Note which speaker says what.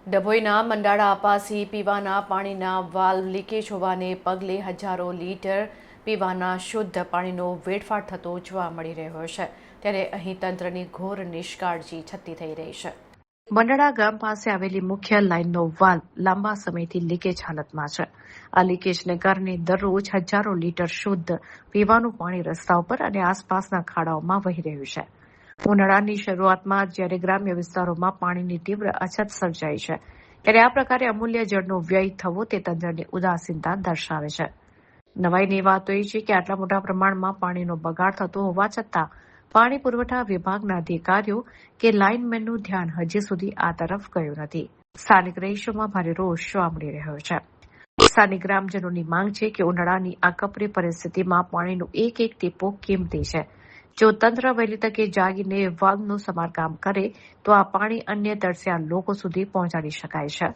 Speaker 1: ડભોઈના મંડાળા અપાસી પીવાના પાણીના valve leakage હોવાને પગલે હજારો લીટર પીવાના શુદ્ધ પાણીનો વેડફાટ થતો જોવા મળી રહ્યો છે ત્યારે અહીં તંત્રની ઘોર નિષ્કાળજી છતી થઈ રહી છે। મંડાળા ગામ પાસે આવેલી મુખ્ય લાઇનનો વાલ્વ લાંબા સમયથી લીકેજ હાલતમાં છે। આ લીકેજને કારણે દરરોજ હજારો લીટર શુદ્ધ પીવાનું પાણી રસ્તા ઉપર અને આસપાસના ખાડાઓમાં વહી રહ્યું છે। ઉનાળાની શરૂઆતમાં જ્યારે ગ્રામ્ય વિસ્તારોમાં પાણીની તીવ્ર અછત સર્જાઈ છે ત્યારે આ પ્રકારે અમૂલ્ય જળનો વ્યય થવો તે તંત્રની ઉદાસીનતા દર્શાવે છે। નવાઈની વાત એ છે કે આટલા મોટા પ્રમાણમાં પાણીનો બગાડ થતો હોવા છતાં પાણી પુરવઠા વિભાગના અધિકારીઓ કે લાઇનમેનનું ધ્યાન હજી સુધી આ તરફ ગયું નથી। સ્થાનિક રહીશોમાં ભારે રોષ જોવા મળી રહ્યો છે। સ્થાનિક ગ્રામજનોની માંગ છે કે ઉનાળાની આ કપરી પરિસ્થિતિમાં પાણીનું એક એક ટીપું કિંમતી છે। જો તંત્ર વહેલી તકે જાગીને વાલ્વનું સમારકામ કરે તો આ પાણી અન્ય તરસ્યા લોકો સુધી પહોંચાડી શકાય છે।